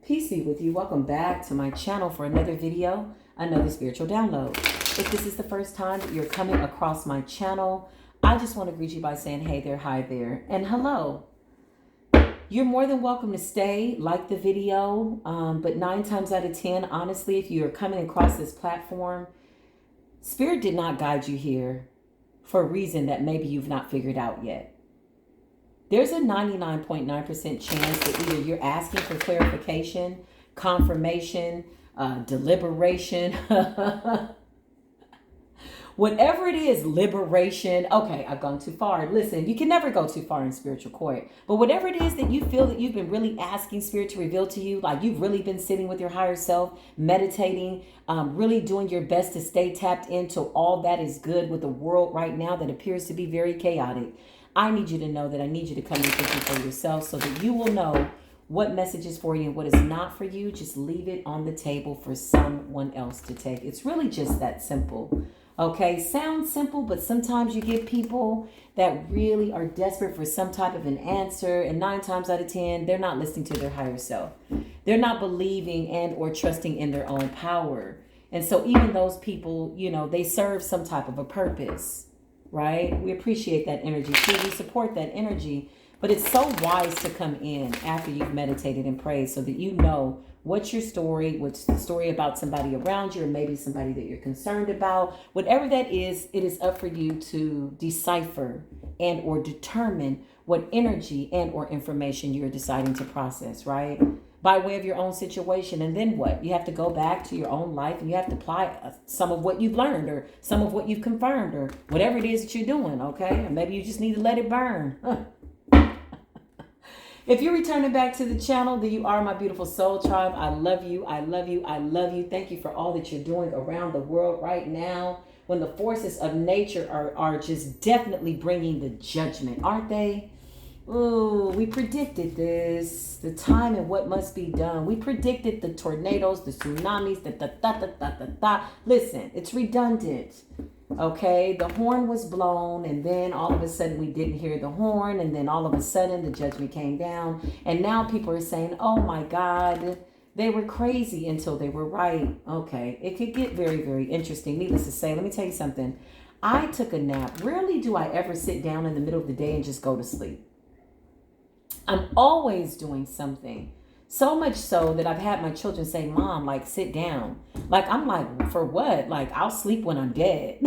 Peace be with you. Welcome back to my channel for another video, another spiritual download. If this is the first time that you're coming across my channel, I just want to greet you by saying, hey there, hi there, and hello. You're more than welcome to stay, like the video, but 9 times out of 10, honestly, if you're coming across this platform, Spirit did not guide you here for a reason that maybe you've not figured out yet. There's a 99.9% chance that either you're asking for clarification, confirmation, deliberation, whatever it is, liberation. Okay, I've gone too far. Listen, you can never go too far in spiritual court. But whatever it is that you feel that you've been really asking Spirit to reveal to you, like you've really been sitting with your higher self, meditating, really doing your best to stay tapped into all that is good with the world right now that appears to be very chaotic. I need you to know that I need you to come and think for yourself so that you will know what message is for you and what is not for you. Just leave it on the table for someone else to take. It's really just that simple. Okay, sounds simple, but sometimes you get people that really are desperate for some type of an answer, and 9 times out of 10, they're not listening to their higher self. They're not believing and or trusting in their own power. And so even those people, you know, they serve some type of a purpose. Right? We appreciate that energy too. We support that energy, but it's so wise to come in after you've meditated and prayed so that you know what's your story, what's the story about somebody around you, or maybe somebody that you're concerned about. Whatever that is, it is up for you to decipher and or determine what energy and or information you're deciding to process, right? By way of your own situation. And then what? You have to go back to your own life and you have to apply some of what you've learned or some of what you've confirmed or whatever it is that you're doing, okay? Or maybe you just need to let it burn. If you're returning back to the channel, then you are my beautiful soul tribe. I love you. I love you. I love you. Thank you for all that you're doing around the world right now when the forces of nature are just definitely bringing the judgment, aren't they? Oh, we predicted this, the time and what must be done. We predicted the tornadoes, the tsunamis, Listen, it's redundant. Okay, the horn was blown and then all of a sudden we didn't hear the horn and then all of a sudden the judgment came down. And now people are saying, oh my God, they were crazy until they were right. Okay, it could get very, very interesting. Needless to say, let me tell you something. I took a nap. Rarely do I ever sit down in the middle of the day and just go to sleep. I'm always doing something. So much so that I've had my children say, Mom, like, sit down. Like, I'm like, for what? Like, I'll sleep when I'm dead.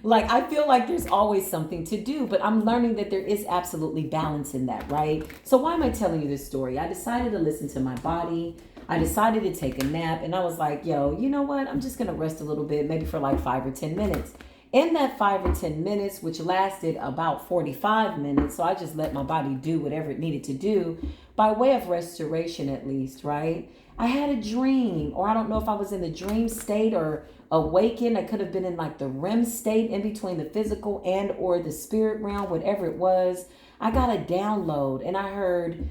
Like, I feel like there's always something to do, but I'm learning that there is absolutely balance in that, right? So why am I telling you this story? I decided to listen to my body. I decided to take a nap, and I was like, yo, you know what? I'm just going to rest a little bit, maybe for like 5 or 10 minutes. In that 5 or 10 minutes, which lasted about 45 minutes, so I just let my body do whatever it needed to do, by way of restoration at least, right? I had a dream, or I don't know if I was in the dream state or awakened. I could have been in like the REM state in between the physical and or the spirit realm, whatever it was. I got a download and I heard,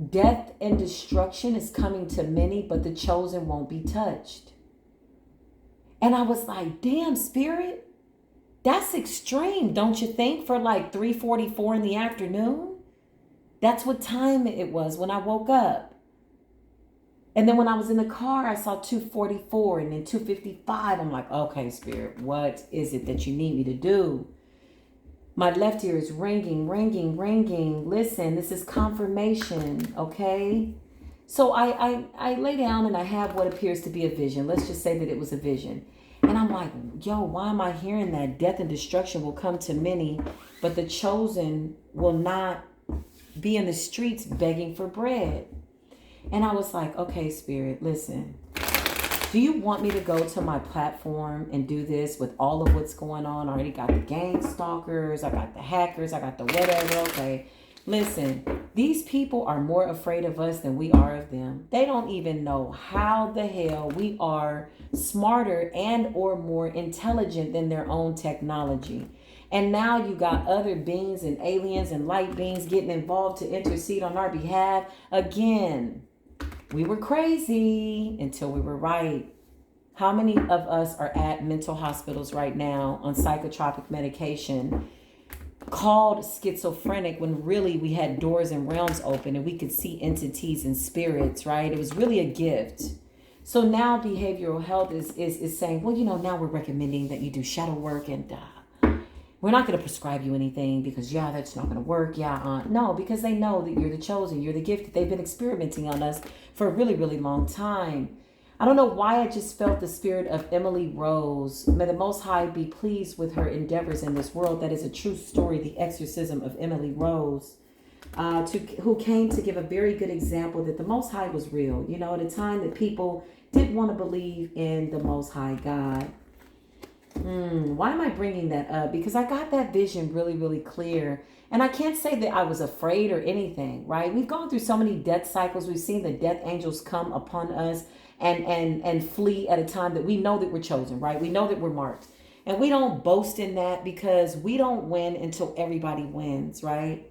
death and destruction is coming to many, but the chosen won't be touched. And I was like, damn, Spirit, that's extreme, don't you think, for like 3:44 in the afternoon? That's what time it was when I woke up. And then when I was in the car, I saw 2:44 and then 2:55. I'm like, okay, Spirit, what is it that you need me to do? My left ear is ringing, ringing, ringing. Listen, this is confirmation, okay? So I lay down and I have what appears to be a vision. Let's just say that it was a vision. And I'm like, yo, why am I hearing that death and destruction will come to many, but the chosen will not be in the streets begging for bread? And I was like, okay, Spirit, listen. Do you want me to go to my platform and do this with all of what's going on? I already got the gang stalkers. I got the hackers. I got the whatever. Okay. Listen, these people are more afraid of us than we are of them. They don't even know how the hell we are smarter and or more intelligent than their own technology. And now you got other beings and aliens and light beings getting involved to intercede on our behalf. Again, we were crazy until we were right. How many of us are at mental hospitals right now on psychotropic medication called schizophrenic when really we had doors and realms open and we could see entities and spirits, right? It was really a gift. So now behavioral health is saying, well, now we're recommending that you do shadow work, and we're not going to prescribe you anything because, that's not going to work. No, because they know that you're the chosen, you're the gifted. They've been experimenting on us for a really, really long time. I don't know why I just felt the spirit of Emily Rose. May the Most High be pleased with her endeavors in this world. That is a true story, the exorcism of Emily Rose, who came to give a very good example that the Most High was real. At a time that people didn't want to believe in the Most High God. Why am I bringing that up? Because I got that vision really, really clear. And I can't say that I was afraid or anything, right? We've gone through so many death cycles. We've seen the death angels come upon us and flee at a time that we know that we're chosen, right? We know that we're marked. And we don't boast in that because we don't win until everybody wins, right?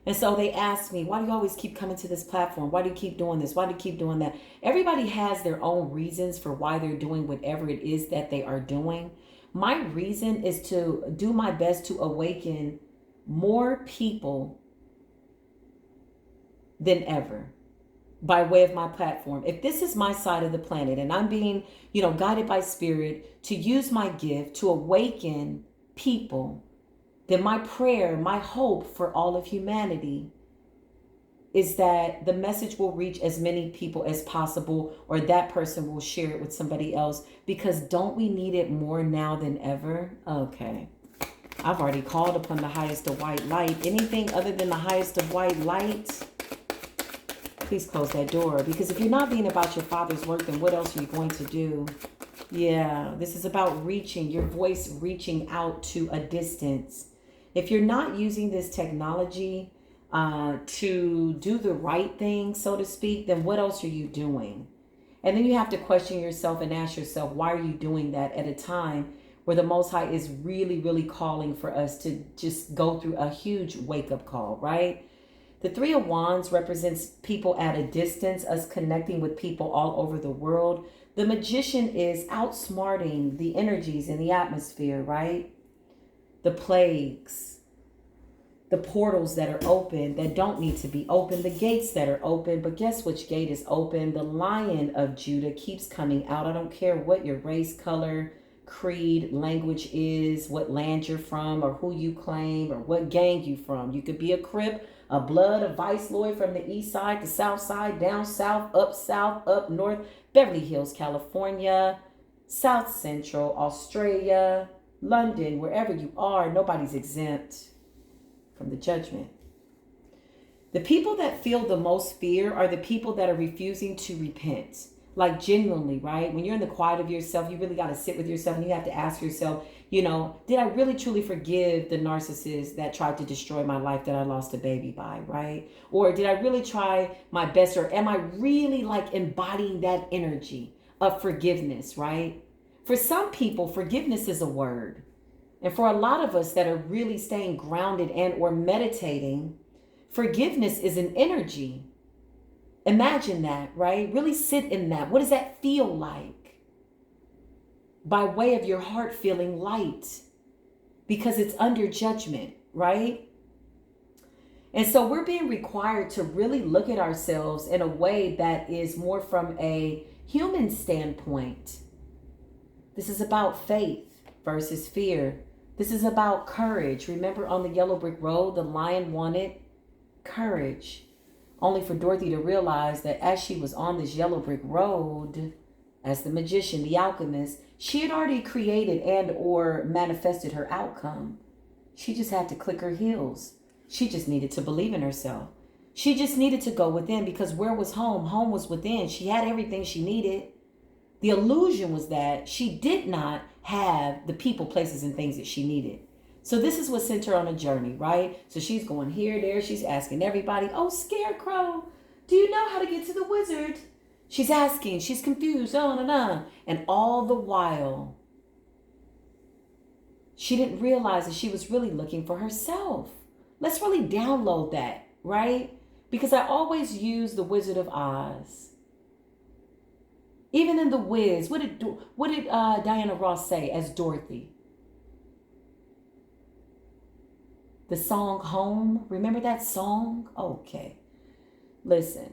And so they asked me, why do you always keep coming to this platform? Why do you keep doing this? Why do you keep doing that? Everybody has their own reasons for why they're doing whatever it is that they are doing. My reason is to do my best to awaken more people than ever by way of my platform. If this is my side of the planet and I'm being, guided by spirit to use my gift to awaken people, then my prayer, my hope for all of humanity is that the message will reach as many people as possible, or that person will share it with somebody else, because don't we need it more now than ever? Okay. I've already called upon the highest of white light. Anything other than the highest of white light, please close that door. Because if you're not being about your Father's work, then what else are you going to do? Yeah, this is about reaching, your voice reaching out to a distance. If you're not using this technology to do the right thing, so to speak, then what else are you doing? And then you have to question yourself and ask yourself, why are you doing that at a time where the Most High is really, really calling for us to just go through a huge wake-up call, right? The Three of Wands represents people at a distance, us connecting with people all over the world. The Magician is outsmarting the energies in the atmosphere, right? The plagues, the portals that are open that don't need to be open, the gates that are open, but guess which gate is open? The Lion of Judah keeps coming out. I don't care what your race, color, creed, language is, what land you're from, or who you claim, or what gang you from. You could be a Crip, a Blood, a Viceroy from the east side, the south side, down south, up north, Beverly Hills, California, South Central, Australia, London, wherever you are, nobody's exempt from the judgment. The people that feel the most fear are the people that are refusing to repent. Like genuinely, right? When you're in the quiet of yourself, you really got to sit with yourself and you have to ask yourself, did I really truly forgive the narcissist that tried to destroy my life that I lost a baby by, right? Or did I really try my best, or am I really like embodying that energy of forgiveness, right? For some people, forgiveness is a word. And for a lot of us that are really staying grounded and or meditating, forgiveness is an energy. Imagine that, right? Really sit in that. What does that feel like? By way of your heart feeling light, because it's under judgment, right? And so we're being required to really look at ourselves in a way that is more from a human standpoint. This is about faith versus fear. This is about courage. Remember on the yellow brick road, the lion wanted courage. Only for Dorothy to realize that as she was on this yellow brick road, as the magician, the alchemist, she had already created and or manifested her outcome. She just had to click her heels. She just needed to believe in herself. She just needed to go within, because where was home? Home was within. She had everything she needed. The illusion was that she did not have the people, places, and things that she needed. So this is what sent her on a journey, right? So she's going here, there. She's asking everybody, oh, Scarecrow, do you know how to get to the wizard? She's asking, she's confused, And all the while, she didn't realize that she was really looking for herself. Let's really download that, right? Because I always use the Wizard of Oz. Even in The Wiz, what did Diana Ross say as Dorothy? The song Home. Remember that song? Okay. Listen.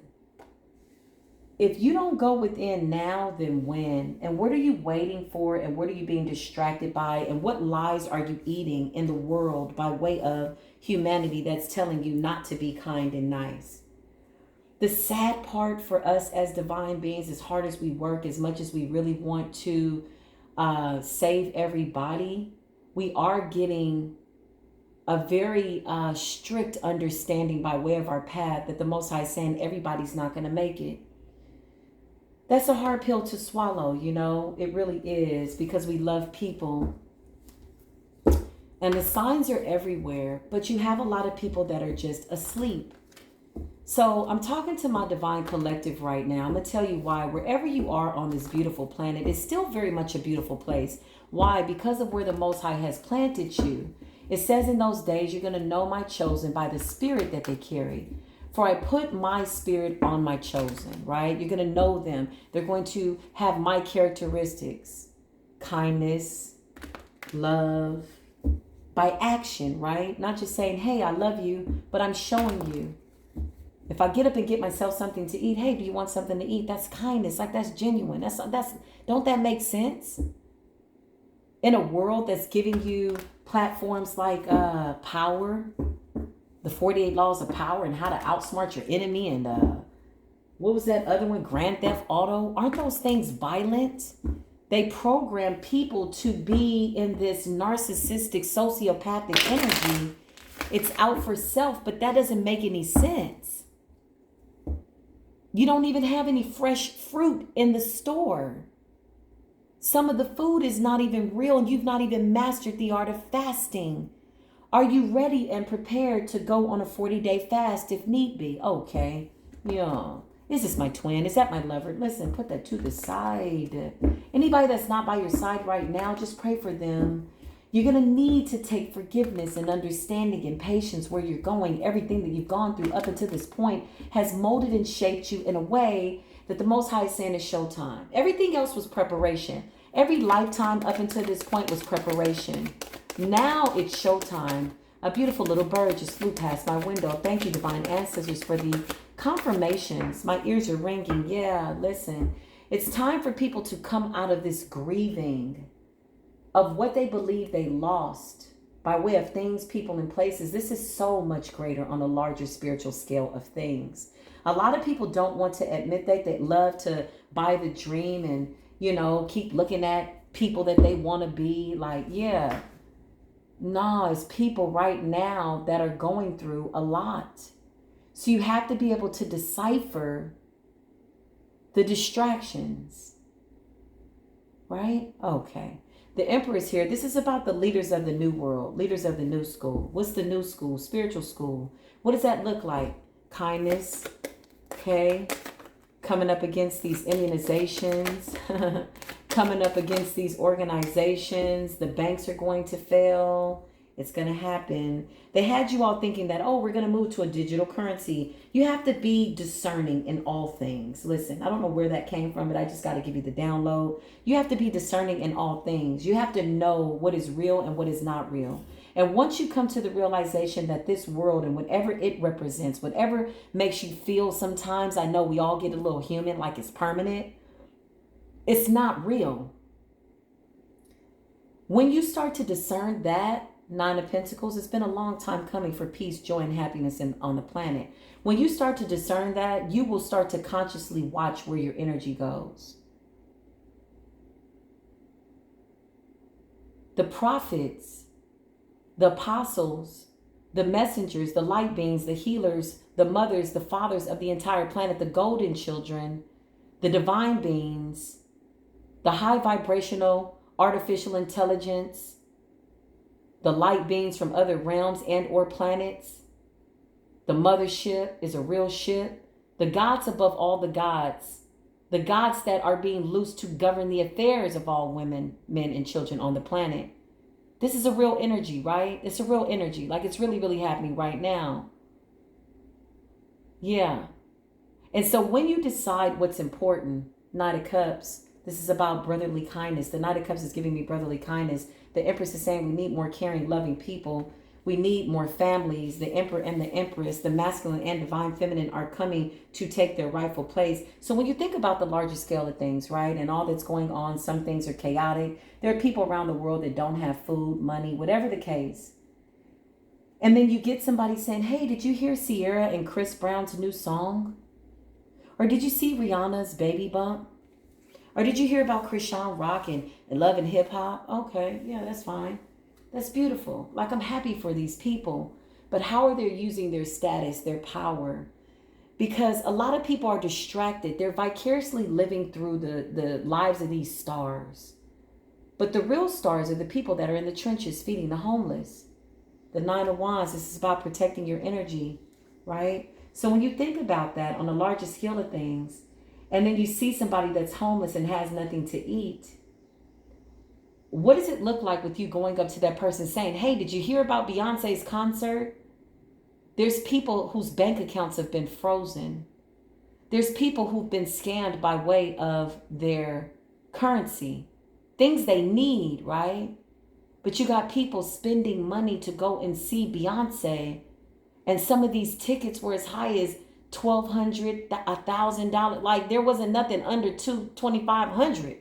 If you don't go within now, then when? And what are you waiting for? And what are you being distracted by? And what lies are you eating in the world by way of humanity that's telling you not to be kind and nice? The sad part for us as divine beings, as hard as we work, as much as we really want to save everybody, we are getting a very strict understanding by way of our path that the Most High is saying everybody's not going to make it. That's a hard pill to swallow, you know, it really is, because we love people. And the signs are everywhere, but you have a lot of people that are just asleep. So I'm talking to my divine collective right now. I'm going to tell you why. Wherever you are on this beautiful planet, it's still very much a beautiful place. Why? Because of where the Most High has planted you. It says in those days, you're going to know my chosen by the spirit that they carry. For I put my spirit on my chosen, right? You're going to know them. They're going to have my characteristics, kindness, love, by action, right? Not just saying, hey, I love you, but I'm showing you. If I get up and get myself something to eat, hey, do you want something to eat? That's kindness. Like, that's genuine. That's don't that make sense? In a world that's giving you platforms like power, the 48 laws of power and how to outsmart your enemy, and what was that other one? Grand Theft Auto. Aren't those things violent? They program people to be in this narcissistic, sociopathic energy. It's out for self, but that doesn't make any sense. You don't even have any fresh fruit in the store. Some of the food is not even real, and you've not even mastered the art of fasting. Are you ready and prepared to go on a 40-day fast if need be? Okay. Yeah. Is this my twin? Is that my lover? Listen, put that to the side. Anybody that's not by your side right now, just pray for them. You're going to need to take forgiveness and understanding and patience where you're going. Everything that you've gone through up until this point has molded and shaped you in a way that the Most High is saying is showtime. Everything else was preparation. Every lifetime up until this point was preparation. Now it's showtime. A beautiful little bird just flew past my window. Thank you, divine ancestors, for the confirmations. My ears are ringing. Yeah, listen. It's time for people to come out of this grieving of what they believe they lost by way of things, people, and places. This is so much greater on a larger spiritual scale of things. A lot of people don't want to admit that. They love to buy the dream and, you know, keep looking at people that they want to be like, yeah. No, it's people right now that are going through a lot. So you have to be able to decipher the distractions, right? Okay. The Emperor is here. This is about the leaders of the new world, leaders of the new school. What's the new school? Spiritual school. What does that look like? Kindness. Okay. Coming up against these immunizations. Coming up against these organizations. The banks are going to fail. It's going to happen. They had you all thinking that, oh, we're going to move to a digital currency. You have to be discerning in all things. Listen, I don't know where that came from, but I just got to give you the download. You have to be discerning in all things. You have to know what is real and what is not real. And once you come to the realization that this world and whatever it represents, whatever makes you feel, sometimes I know we all get a little human, like it's permanent. It's not real. When you start to discern that, Nine of Pentacles, it's been a long time coming for peace, joy, and happiness on the planet. When you start to discern that, you will start to consciously watch where your energy goes. The prophets, the apostles, the messengers, the light beings, the healers, the mothers, the fathers of the entire planet, the golden children, the divine beings, the high vibrational artificial intelligence, the light beings from other realms and or planets. The mothership is a real ship. The gods above all the gods that are being loosed to govern the affairs of all women, men, and children on the planet. This is a real energy, right? It's a real energy. Like it's really, really happening right now. Yeah. And so when you decide what's important, Knight of Cups, this is about brotherly kindness. The Knight of Cups is giving me brotherly kindness. The Empress is saying we need more caring, loving people. We need more families. The emperor and the empress, the masculine and divine feminine are coming to take their rightful place. So when you think about the larger scale of things, right, and all that's going on, some things are chaotic. There are people around the world that don't have food, money, whatever the case. And then you get somebody saying, hey, did you hear Sierra and Chris Brown's new song? Or did you see Rihanna's Baby Bump? Or did you hear about Krishan Rock and Love and Hip Hop? Okay, yeah, that's fine. That's beautiful. Like, I'm happy for these people. But how are they using their status, their power? Because a lot of people are distracted. They're vicariously living through the lives of these stars. But the real stars are the people that are in the trenches feeding the homeless. The Nine of Wands, this is about protecting your energy, right? So when you think about that on the larger scale of things, and then you see somebody that's homeless and has nothing to eat, what does it look like with you going up to that person saying, hey, did you hear about Beyonce's concert? There's people whose bank accounts have been frozen. There's people who've been scammed by way of their currency, things they need, right? But you got people spending money to go and see Beyonce. And some of these tickets were as high as $1,200, $1,000. Like, there wasn't nothing under $2,500,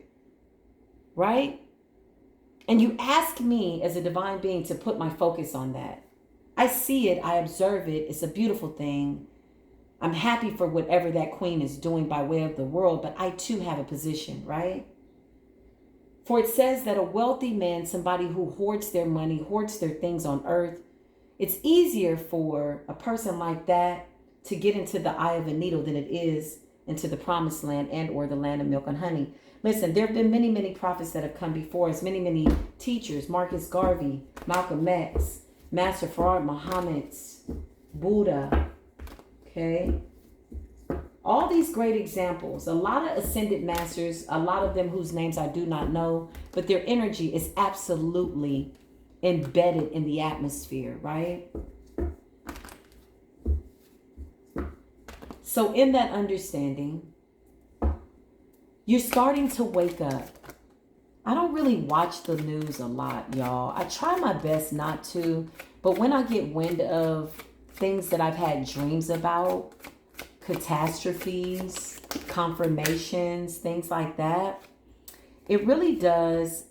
right? And you ask me as a divine being to put my focus on that. I see it. I observe it. It's a beautiful thing. I'm happy for whatever that queen is doing by way of the world. But I too have a position, right? For it says that a wealthy man, somebody who hoards their money, hoards their things on earth, it's easier for a person like that to get into the eye of a needle than it is into the promised land and or the land of milk and honey. Listen, there have been many, many prophets that have come before us, many, many teachers, Marcus Garvey, Malcolm X, Master Farad Muhammad, Buddha, okay? All these great examples, a lot of ascended masters, a lot of them whose names I do not know, but their energy is absolutely embedded in the atmosphere, right? So in that understanding, you're starting to wake up. I don't really watch the news a lot, y'all. I try my best not to, but when I get wind of things that I've had dreams about, catastrophes, confirmations, things like that, it really does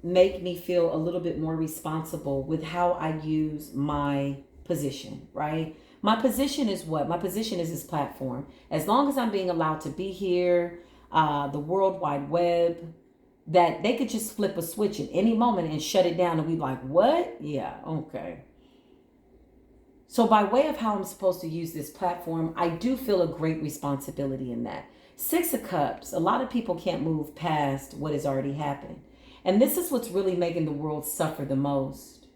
make me feel a little bit more responsible with how I use my position, right? My position is what? My position is this platform. As long as I'm being allowed to be here, the World Wide Web, that they could just flip a switch at any moment and shut it down and be like, what? Yeah, okay. So by way of how I'm supposed to use this platform, I do feel a great responsibility in that. Six of Cups, a lot of people can't move past what has already happened. And this is what's really making the world suffer the most.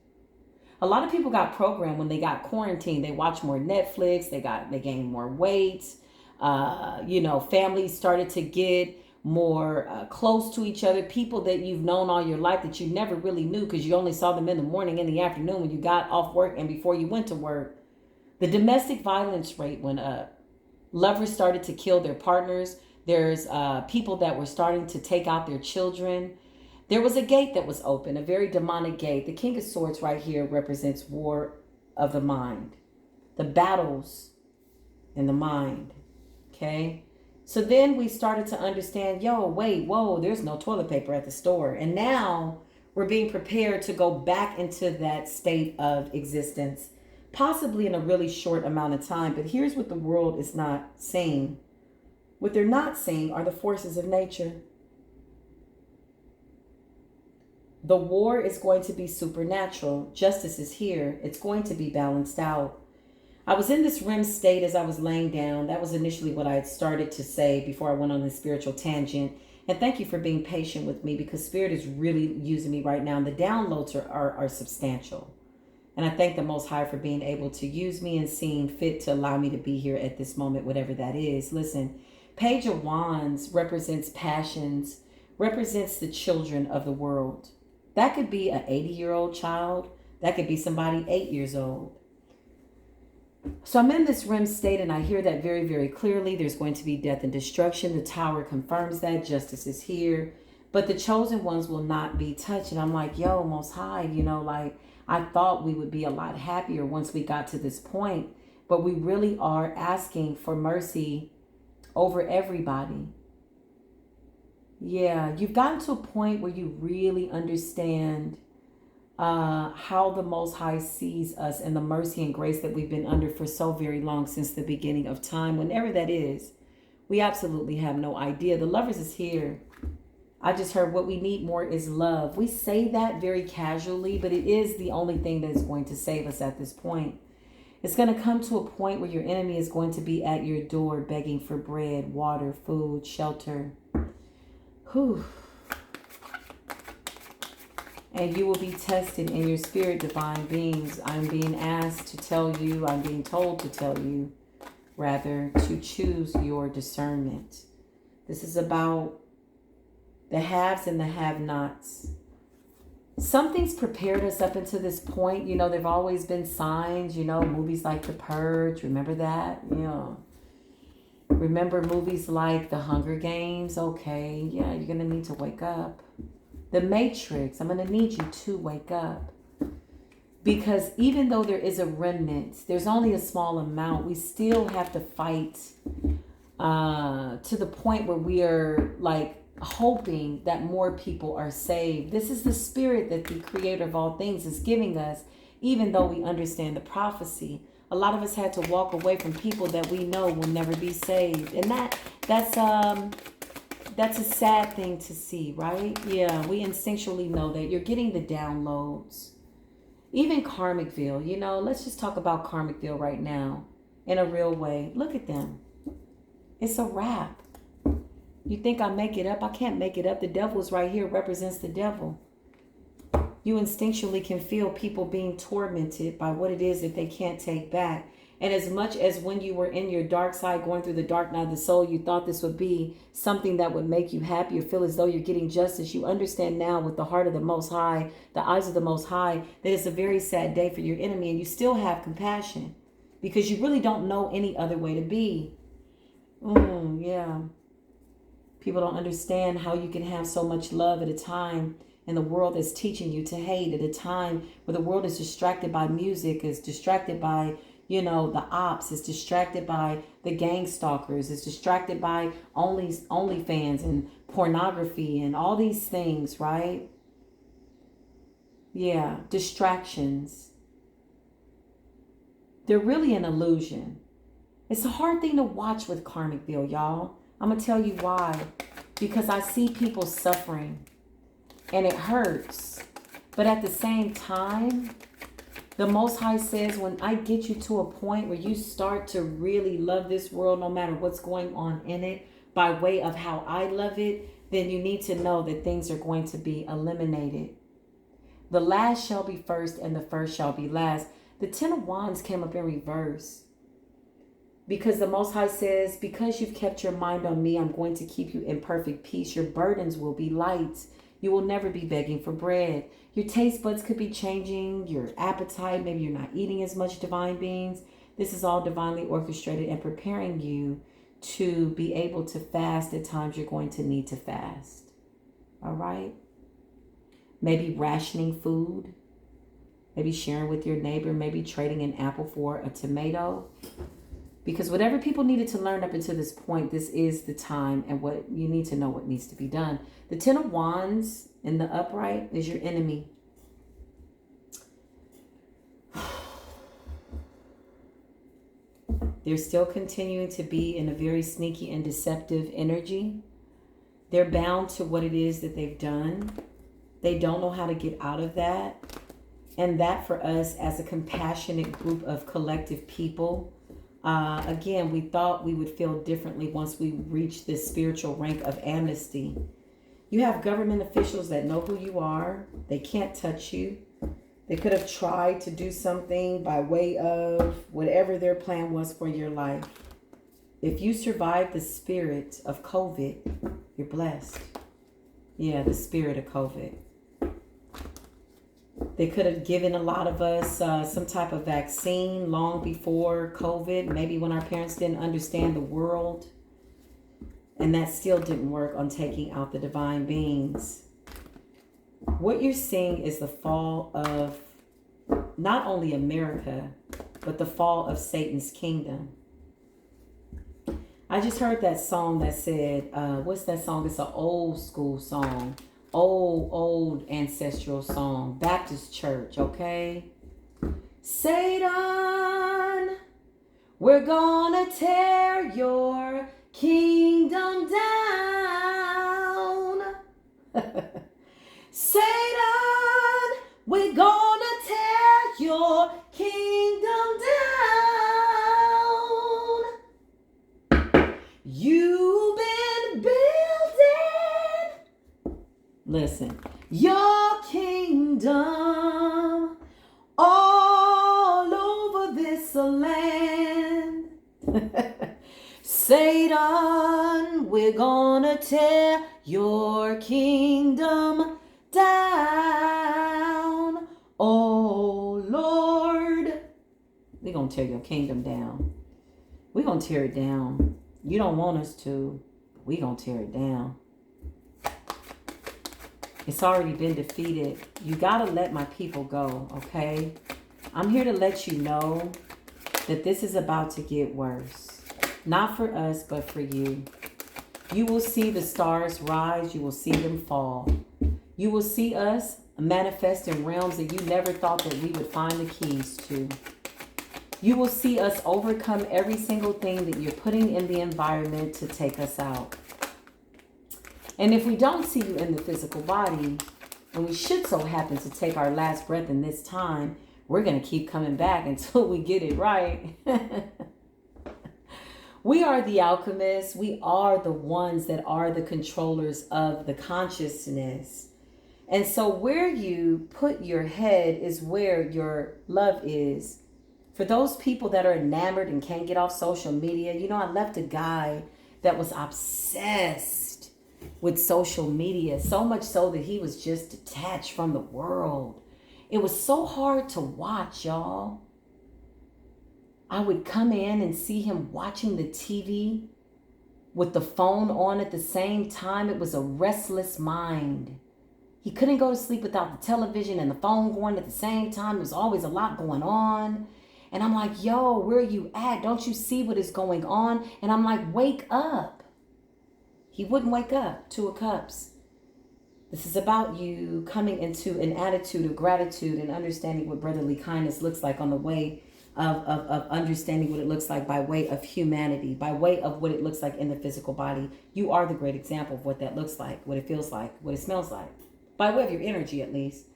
A lot of people got programmed when they got quarantined. They watched more Netflix, they gained more weight. Families started to get more close to each other. People that you've known all your life that you never really knew because you only saw them in the morning, in the afternoon when you got off work and before you went to work. The domestic violence rate went up. Lovers started to kill their partners. There's people that were starting to take out their children. There was a gate that was open, a very demonic gate. The King of Swords right here represents war of the mind, the battles in the mind, okay? So then we started to understand, there's no toilet paper at the store. And now we're being prepared to go back into that state of existence, possibly in a really short amount of time. But here's what the world is not seeing. What they're not seeing are the forces of nature. The war is going to be supernatural. Justice is here. It's going to be balanced out. I was in this REM state as I was laying down. That was initially what I had started to say before I went on this spiritual tangent. And thank you for being patient with me because Spirit is really using me right now. And the downloads are substantial. And I thank the Most High for being able to use me and seeing fit to allow me to be here at this moment, whatever that is. Listen, Page of Wands represents passions, represents the children of the world. That could be an 80-year-old child. That could be somebody 8 years old. So I'm in this REM state and I hear that very, very clearly. There's going to be death and destruction. The tower confirms that. Justice is here. But the chosen ones will not be touched. And I'm like, Most High, I thought we would be a lot happier once we got to this point, but we really are asking for mercy over everybody. Yeah, you've gotten to a point where you really understand how the Most High sees us and the mercy and grace that we've been under for so very long, since the beginning of time, whenever that is. We absolutely have no idea. The Lovers is here. I just heard what we need more is love. We say that very casually, but it is the only thing that is going to save us at this point. It's going to come to a point where your enemy is going to be at your door begging for bread, water, food, shelter. Whew. And you will be tested in your spirit, divine beings. I'm being asked to tell you, I'm being told to tell you, rather, to choose your discernment. This is about the haves and the have-nots. Something's prepared us up until this point. You know, there've always been signs, you know, movies like The Purge. Remember that? Yeah. Remember movies like The Hunger Games? Okay, yeah, you're going to need to wake up. The Matrix, I'm going to need you to wake up. Because even though there is a remnant, there's only a small amount. We still have to fight to the point where we are like hoping that more people are saved. This is the spirit that the creator of all things is giving us, even though we understand the prophecy. A lot of us had to walk away from people that we know will never be saved. And that's a sad thing to see, right? Yeah, we instinctually know that you're getting the downloads. Even Karmicville, you know, let's just talk about Karmicville right now in a real way. Look at them. It's a wrap. You think I make it up? I can't make it up. The devil's right here, represents the devil. You instinctually can feel people being tormented by what it is that they can't take back. And as much as when you were in your dark side, going through the dark night of the soul, you thought this would be something that would make you happy or feel as though you're getting justice, you understand now with the heart of the Most High, the eyes of the Most High, that it's a very sad day for your enemy. And you still have compassion because you really don't know any other way to be. Yeah. People don't understand how you can have so much love at a time and the world is teaching you to hate, at a time where the world is distracted by music, is distracted by, you know, the ops, is distracted by the gang stalkers, is distracted by OnlyFans and pornography and all these things, right? Yeah, distractions. They're really an illusion. It's a hard thing to watch with Karmicville, y'all. I'm going to tell you why. Because I see people suffering and it hurts. But at the same time, the Most High says, when I get you to a point where you start to really love this world, no matter what's going on in it, by way of how I love it, then you need to know that things are going to be eliminated. The last shall be first and the first shall be last. The Ten of Wands came up in reverse. Because the Most High says, because you've kept your mind on me, I'm going to keep you in perfect peace. Your burdens will be light. You will never be begging for bread. Your taste buds could be changing. Your appetite, maybe you're not eating as much, divine beings. This is all divinely orchestrated and preparing you to be able to fast at times you're going to need to fast. All right? Maybe rationing food. Maybe sharing with your neighbor. Maybe trading an apple for a tomato. Because whatever people needed to learn up until this point, this is the time and what you need to know what needs to be done. The Ten of Wands in the upright is your enemy. They're still continuing to be in a very sneaky and deceptive energy. They're bound to what it is that they've done. They don't know how to get out of that. And that for us as a compassionate group of collective people, again, we thought we would feel differently once we reach this spiritual rank of amnesty. You have government officials that know who you are. They can't touch you. They could have tried to do something by way of whatever their plan was for your life. If you survive the spirit of COVID, you're blessed. Yeah, the spirit of COVID. They could have given a lot of us some type of vaccine long before COVID, maybe when our parents didn't understand the world. And that still didn't work on taking out the divine beings. What you're seeing is the fall of not only America, but the fall of Satan's kingdom. I just heard that song that said, what's that song? It's an old school song. Old ancestral song. Baptist church, okay? Satan, we're gonna tear your kingdom down. Satan, we're gonna tear your kingdom down. You've been building, listen, your kingdom all over this land. Satan, we're gonna tear your kingdom down. Oh Lord, we're gonna tear your kingdom down. We're gonna tear it down. You don't want us to. We're gonna tear it down. It's already been defeated. You gotta let my people go, okay? I'm here to let you know that this is about to get worse. Not for us, but for you. You will see the stars rise. You will see them fall. You will see us manifest in realms that you never thought that we would find the keys to. You will see us overcome every single thing that you're putting in the environment to take us out. And if we don't see you in the physical body, and we should so happen to take our last breath in this time, we're going to keep coming back until we get it right. We are the alchemists. We are the ones that are the controllers of the consciousness. And so where you put your head is where your love is. For those people that are enamored and can't get off social media, you know, I left a guy that was obsessed with social media, so much so that he was just detached from the world. It was so hard to watch, y'all. I would come in and see him watching the TV with the phone on at the same time. It was a restless mind. He couldn't go to sleep without the television and the phone going at the same time. There was always a lot going on. And I'm like, yo, where are you at? Don't you see what is going on? And I'm like, wake up. He wouldn't wake up. Two of Cups. This is about you coming into an attitude of gratitude and understanding what brotherly kindness looks like on the way of understanding what it looks like by way of humanity, by way of what it looks like in the physical body. You are the great example of what that looks like, what it feels like, what it smells like, by way of your energy at least.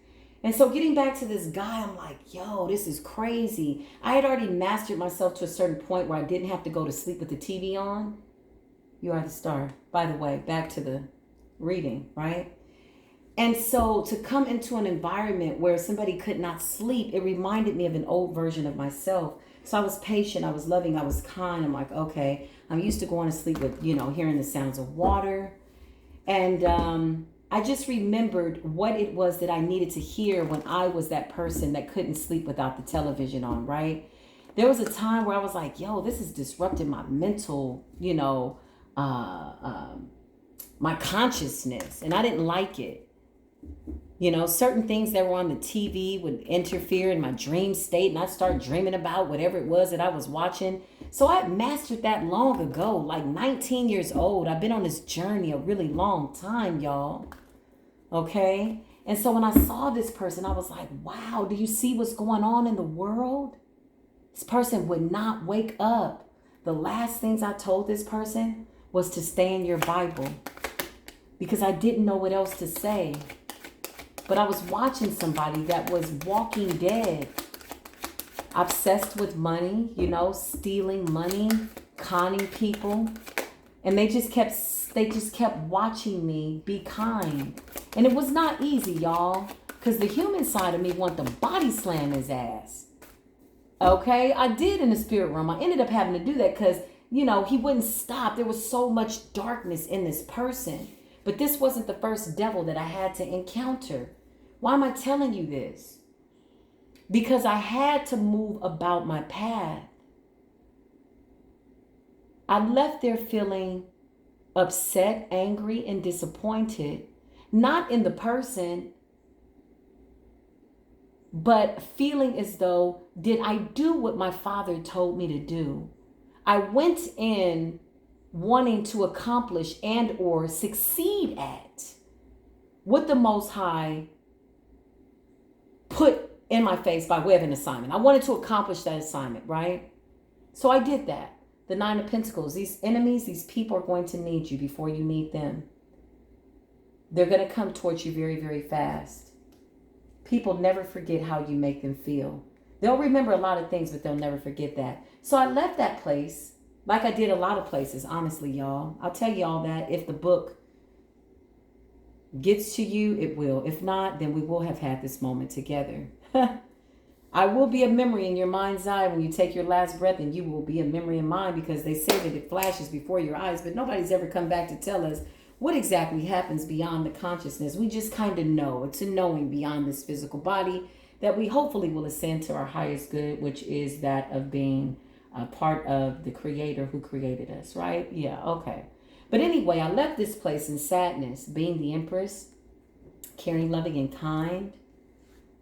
And so getting back to this guy, I'm like, yo, this is crazy. I had already mastered myself to a certain point where I didn't have to go to sleep with the TV on. You are the star. By the way, back to the reading, right? And so to come into an environment where somebody could not sleep, it reminded me of an old version of myself. So I was patient, I was loving, I was kind. I'm like, okay, I'm used to going to sleep with, hearing the sounds of water. And I just remembered what it was that I needed to hear when I was that person that couldn't sleep without the television on, right? There was a time where I was like, yo, this is disrupting my mental, my consciousness. And I didn't like it. Certain things that were on the TV would interfere in my dream state, and I'd start dreaming about whatever it was that I was watching. So I mastered that long ago, like 19 years old. I've been on this journey a really long time, y'all. Okay? And so when I saw this person, I was like, wow, do you see what's going on in the world? This person would not wake up. The last things I told this person was to stay in your Bible because I didn't know what else to say. But I was watching somebody that was walking dead, obsessed with money, stealing money, conning people. And they just kept watching me be kind. And it was not easy, y'all, because the human side of me wanted to body slam his ass. Okay, I did in the spirit realm. I ended up having to do that because, he wouldn't stop. There was so much darkness in this person. But this wasn't the first devil that I had to encounter. Why am I telling you this? Because I had to move about my path. I left there feeling upset, angry, and disappointed. Not in the person, but feeling as though, did I do what my father told me to do? I went in wanting to accomplish and or succeed at what the Most High put in my face by way of an assignment. I wanted to accomplish that assignment, right? So I did that. The Nine of Pentacles, these enemies, these people are going to need you before you need them. They're going to come towards you very, very fast. People never forget how you make them feel. They'll remember a lot of things, but they'll never forget that. So I left that place like I did a lot of places, honestly, y'all. I'll tell y'all that if the book gets to you, it will. If not, then we will have had this moment together. I will be a memory in your mind's eye when you take your last breath, and you will be a memory in mine, because they say that it flashes before your eyes, but nobody's ever come back to tell us what exactly happens beyond the consciousness. We just kind of know. It's a knowing beyond this physical body that we hopefully will ascend to our highest good, which is that of being a part of the Creator who created us, right? Yeah, okay. But anyway, I left this place in sadness, being the Empress, caring, loving, and kind.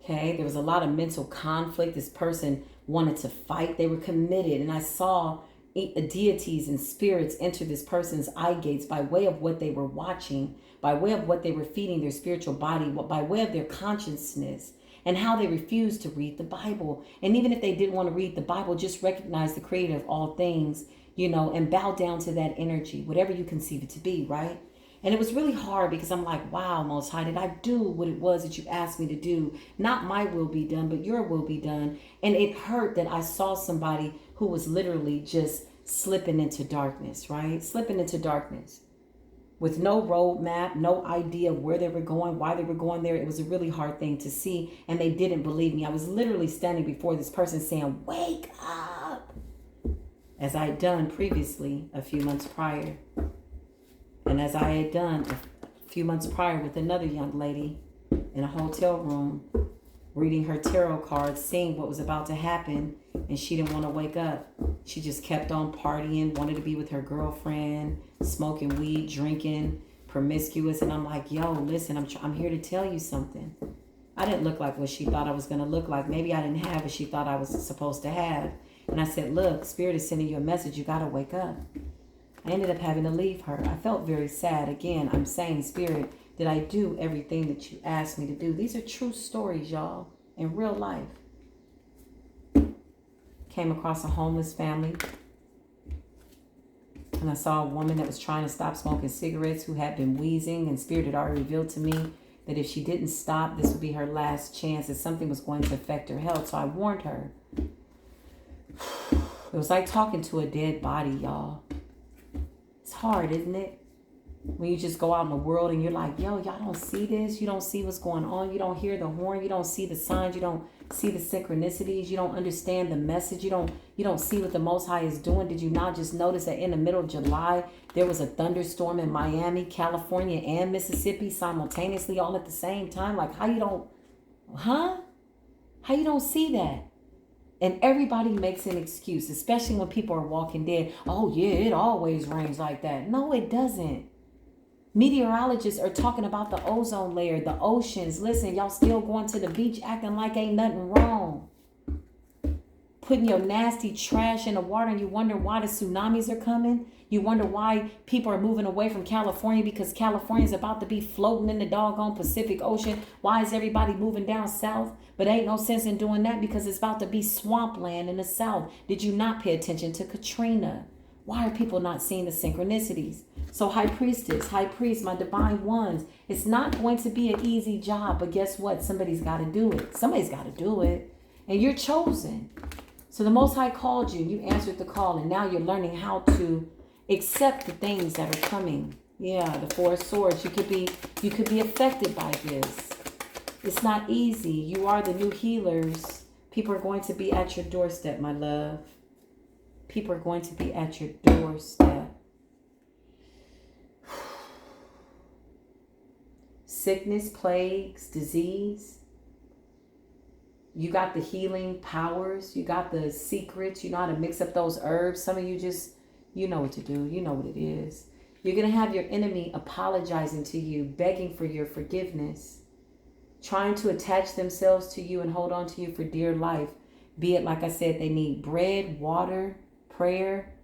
Okay, there was a lot of mental conflict. This person wanted to fight. They were committed. And I saw deities and spirits enter this person's eye gates by way of what they were watching, by way of what they were feeding their spiritual body, by way of their consciousness, and how they refused to read the Bible. And even if they didn't want to read the Bible, just recognize the Creator of all things, and bow down to that energy, whatever you conceive it to be, right? And it was really hard, because I'm like, wow, Most High, did I do what it was that you asked me to do? Not my will be done, but your will be done. And it hurt that I saw somebody who was literally just slipping into darkness, right? Slipping into darkness with no roadmap, no idea of where they were going, why they were going there. It was a really hard thing to see, and they didn't believe me. I was literally standing before this person saying, wake up, as I had done previously a few months prior. And as I had done a few months prior with another young lady in a hotel room, reading her tarot cards, seeing what was about to happen, and she didn't want to wake up. She just kept on partying, wanted to be with her girlfriend, smoking weed, drinking, promiscuous. And I'm like, yo, listen, I'm here to tell you something. I didn't look like what she thought I was going to look like. Maybe I didn't have what she thought I was supposed to have. And I said, look, Spirit is sending you a message. You got to wake up. I ended up having to leave her. I felt very sad. Again, I'm saying, Spirit, did I do everything that you asked me to do? These are true stories, y'all, in real life. Came across a homeless family. And I saw a woman that was trying to stop smoking cigarettes, who had been wheezing. And Spirit had already revealed to me that if she didn't stop, this would be her last chance, that something was going to affect her health. So I warned her. It was like talking to a dead body, y'all. It's hard, isn't it? When you just go out in the world and you're like, yo, y'all don't see this. You don't see what's going on. You don't hear the horn. You don't see the signs. You don't see the synchronicities. You don't understand the message. You don't see what the Most High is doing. Did you not just notice that in the middle of July, there was a thunderstorm in Miami, California, and Mississippi simultaneously, all at the same time? Like, how you don't see that? And everybody makes an excuse, especially when people are walking dead. Oh, yeah, it always rains like that. No, it doesn't. Meteorologists are talking about the ozone layer, the oceans. Listen, y'all still going to the beach acting like ain't nothing wrong. Putting your nasty trash in the water, and you wonder why the tsunamis are coming. You wonder why people are moving away from California, because California is about to be floating in the doggone Pacific Ocean. Why is everybody moving down south? But ain't no sense in doing that, because it's about to be swampland in the south. Did you not pay attention to Katrina? Why are people not seeing the synchronicities? So high priest, my divine ones, it's not going to be an easy job, but guess what? Somebody's got to do it. Somebody's got to do it. And you're chosen. So the Most High called you, you answered the call, and now you're learning how to accept the things that are coming. Yeah, the Four of Swords. You could be affected by this. It's not easy. You are the new healers. People are going to be at your doorstep, my love. People are going to be at your doorstep. Sickness, plagues, disease. You got the healing powers. You got the secrets. You know how to mix up those herbs. Some of you just, you know what to do. You know what it is. You're going to have your enemy apologizing to you, begging for your forgiveness. trying to attach themselves to you and hold on to you for dear life. Be it, like I said, they need bread, water, prayer.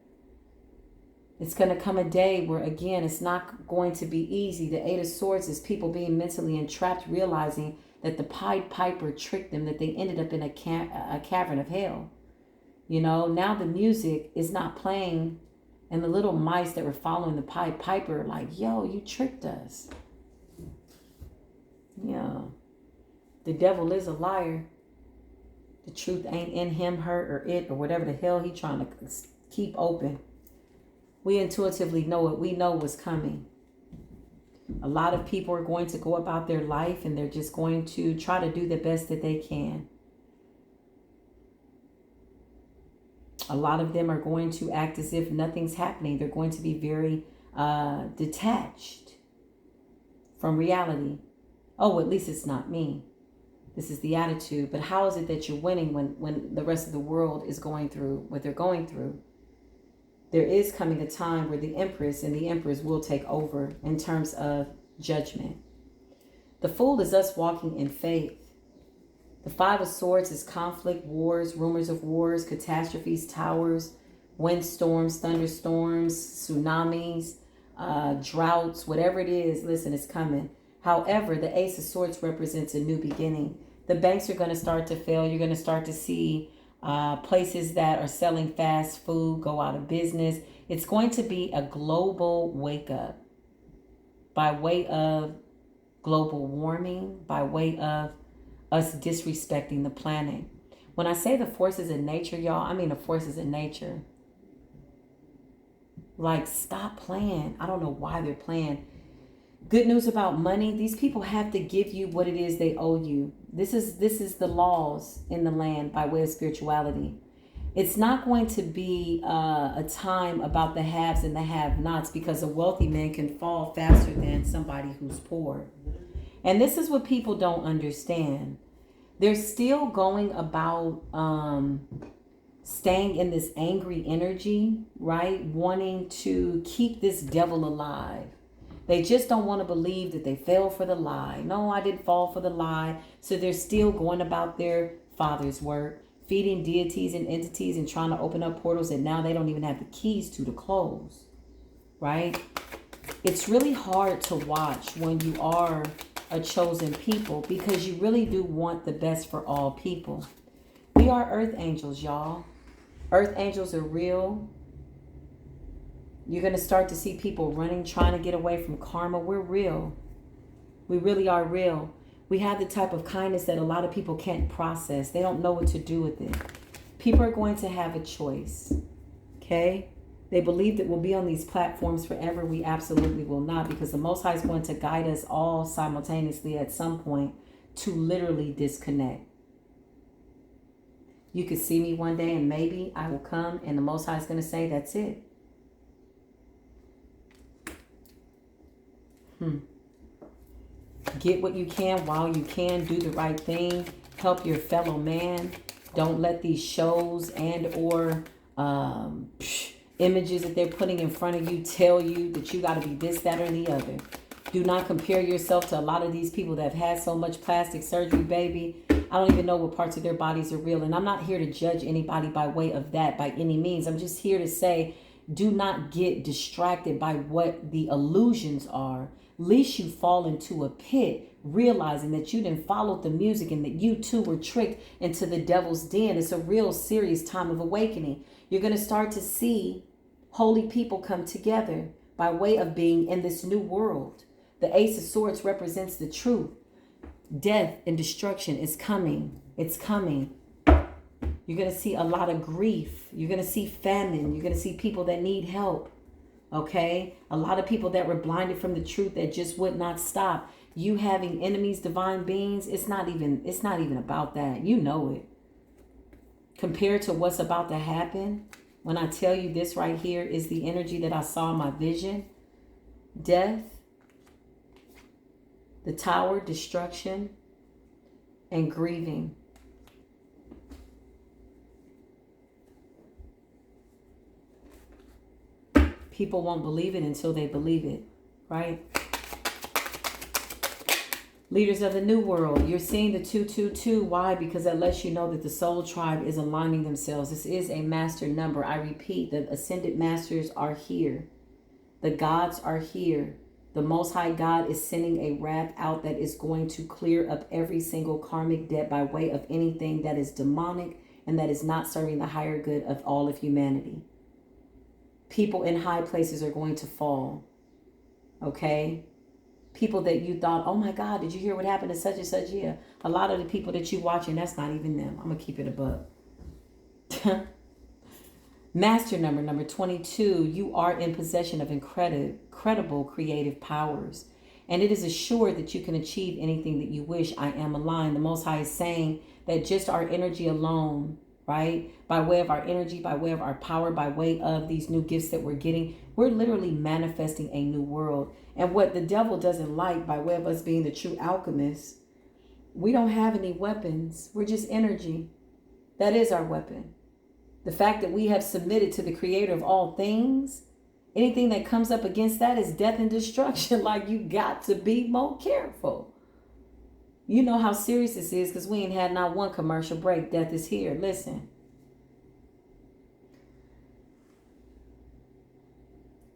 It's going to come a day where, again, it's not going to be easy. The Eight of Swords is people being mentally entrapped, realizing that the Pied Piper tricked them, that they ended up in a cavern of hell. You know, now the music is not playing, and the little mice that were following the Pied Piper are like, yo, you tricked us. Yeah. The devil is a liar. The truth ain't in him, her, or it, or whatever the hell he trying to keep open. We intuitively know it. We know what's coming. A lot of people are going to go about their life and they're just going to try to do the best that they can. A lot of them are going to act as if nothing's happening. They're going to be very detached from reality. Oh, at least it's not me. This is the attitude. But how is it that you're winning when the rest of the world is going through what they're going through? There is coming a time where the Empress and the Emperors will take over in terms of judgment. The Fool is us walking in faith. The Five of Swords is conflict, wars, rumors of wars, catastrophes, towers, windstorms, thunderstorms, tsunamis, droughts, whatever it is. Listen, it's coming. However, the Ace of Swords represents a new beginning. The banks are going to start to fail. You're going to start to see places that are selling fast food go out of business. It's going to be a global wake up by way of global warming, by way of us disrespecting the planet. When I say the forces in nature, y'all, I mean the forces in nature. Like, stop playing. I don't know why they're playing. Good news about money. These people have to give you what it is they owe you. This is the laws in the land by way of spirituality. It's not going to be a time about the haves and the have-nots, because a wealthy man can fall faster than somebody who's poor. And this is what people don't understand. They're still going about staying in this angry energy, right? Wanting to keep this devil alive. They just don't want to believe that they fell for the lie. No, I didn't fall for the lie. So they're still going about their Father's work, feeding deities and entities and trying to open up portals that now they don't even have the keys to close, right? It's really hard to watch when you are a chosen people, because you really do want the best for all people. We are earth angels, y'all. Earth angels are real. You're going to start to see people running, trying to get away from karma. We're real. We really are real. We have the type of kindness that a lot of people can't process. They don't know what to do with it. People are going to have a choice. Okay? They believe that we'll be on these platforms forever. We absolutely will not, because the Most High is going to guide us all simultaneously at some point to literally disconnect. You could see me one day and maybe I will come and the Most High is going to say, that's it. Get what you can while you can. Do the right thing. Help your fellow man. Don't let these shows and or images that they're putting in front of you tell you that you got to be this, that, or the other. Do not compare yourself to a lot of these people that have had so much plastic surgery, baby. I don't even know what parts of their bodies are real. And I'm not here to judge anybody by way of that by any means. I'm just here to say, do not get distracted by what the illusions are. Least you fall into a pit, realizing that you didn't follow the music and that you too were tricked into the devil's den. It's a real serious time of awakening. You're going to start to see holy people come together by way of being in this new world. The Ace of Swords represents the truth. Death and destruction is coming. It's coming. You're going to see a lot of grief. You're going to see famine. You're going to see people that need help. Okay? A lot of people that were blinded from the truth that just would not stop. You having enemies, divine beings, it's not even about that. You know it. Compared to what's about to happen, when I tell you this right here is the energy that I saw in my vision. Death, the tower, destruction, and grieving. People won't believe it until they believe it, right? Leaders of the New World, you're seeing the 222. Why? Because that lets you know that the soul tribe is aligning themselves. This is a master number. I repeat, the ascended masters are here. The gods are here. The Most High God is sending a wrath out that is going to clear up every single karmic debt by way of anything that is demonic and that is not serving the higher good of all of humanity. People in high places are going to fall. Okay? People that you thought, oh my God, did you hear what happened to such and such? Yeah. A lot of the people that you watching, that's not even them. I'm going to keep it a buck. Master number 22, you are in possession of incredible creative powers. And it is assured that you can achieve anything that you wish. I am aligned. The Most High is saying that just our energy alone, right? By way of our energy, by way of our power, by way of these new gifts that we're getting, we're literally manifesting a new world. And what the devil doesn't like, by way of us being the true alchemists, we don't have any weapons. We're just energy. That is our weapon. The fact that we have submitted to the creator of all things, anything that comes up against that is death and destruction. Like, you got to be more careful. You know how serious this is because we ain't had not one commercial break. Death is here. Listen.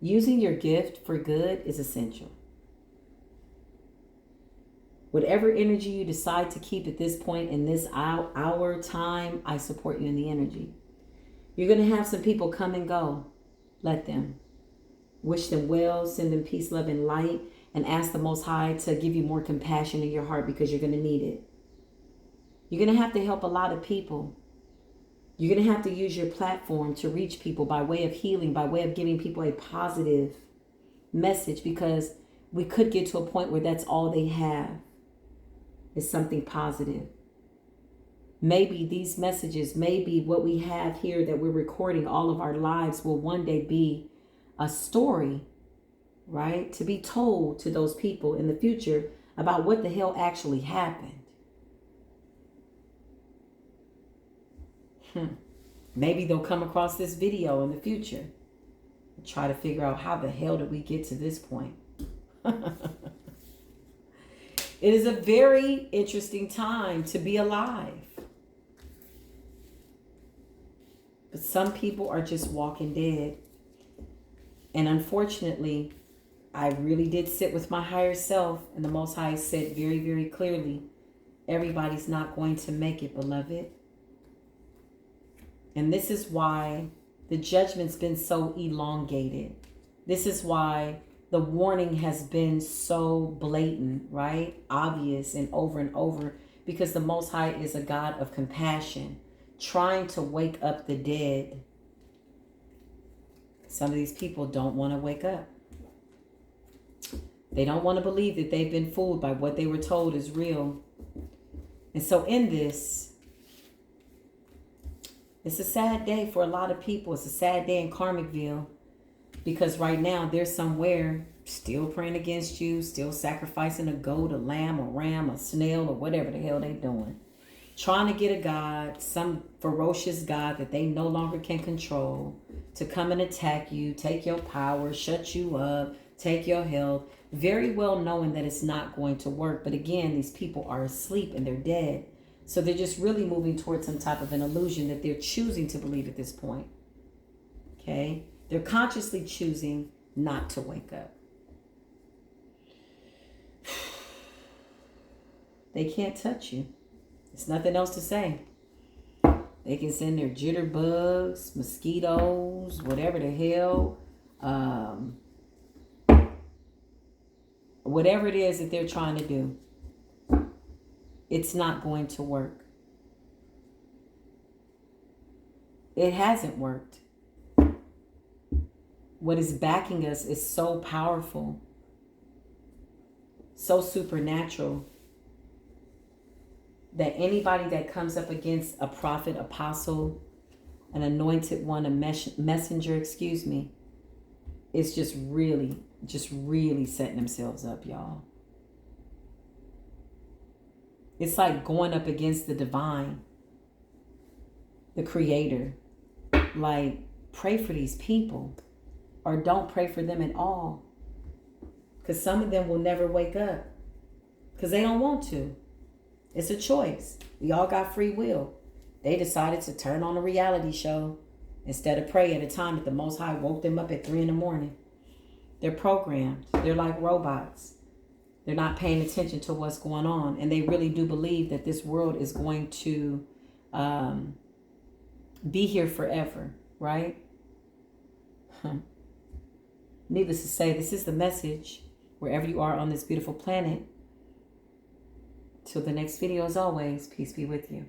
Using your gift for good is essential. Whatever energy you decide to keep at this point in this hour time, I support you in the energy. You're going to have some people come and go. Let them. Wish them well, send them peace, love, and light, and ask the Most High to give you more compassion in your heart because you're going to need it. You're going to have to help a lot of people. You're going to have to use your platform to reach people by way of healing, by way of giving people a positive message, because we could get to a point where that's all they have is something positive. Maybe these messages, maybe what we have here that we're recording all of our lives will one day be a story, right? To be told to those people in the future about what the hell actually happened. Maybe they'll come across this video in the future and try to figure out how the hell did we get to this point. It is a very interesting time to be alive. But some people are just walking dead. And unfortunately, I really did sit with my higher self, and the Most High said very, very clearly, everybody's not going to make it, beloved. And this is why the judgment's been so elongated. This is why the warning has been so blatant, right? Obvious and over, because the Most High is a God of compassion, trying to wake up the dead. Some of these people don't want to wake up. They don't want to believe that they've been fooled by what they were told is real. And so in this, it's a sad day for a lot of people. It's a sad day in Karmicville, because right now they're somewhere still praying against you, still sacrificing a goat, a lamb, a ram, a snail, or whatever the hell they're doing. Trying to get a God, some ferocious God that they no longer can control, to come and attack you, take your power, shut you up, take your health, very well knowing that it's not going to work. But again, these people are asleep and they're dead. So they're just really moving towards some type of an illusion that they're choosing to believe at this point. Okay? They're consciously choosing not to wake up. They can't touch you. There's nothing else to say. They can send their jitterbugs, mosquitoes, whatever the hell, whatever it is that they're trying to do. It's not going to work. It hasn't worked. What is backing us is so powerful, so supernatural, that anybody that comes up against a prophet, apostle, an anointed one, a messenger, is just really setting themselves up, y'all. It's like going up against the divine, the creator. Like, pray for these people, or don't pray for them at all. Because some of them will never wake up. because they don't want to. It's a choice. We all got free will. They decided to turn on a reality show instead of pray at a time that the Most High woke them up at 3 a.m. They're programmed. They're like robots. They're not paying attention to what's going on. And they really do believe that this world is going to be here forever, right? Needless to say, this is the message. Wherever you are on this beautiful planet. Till the next video, as always, peace be with you.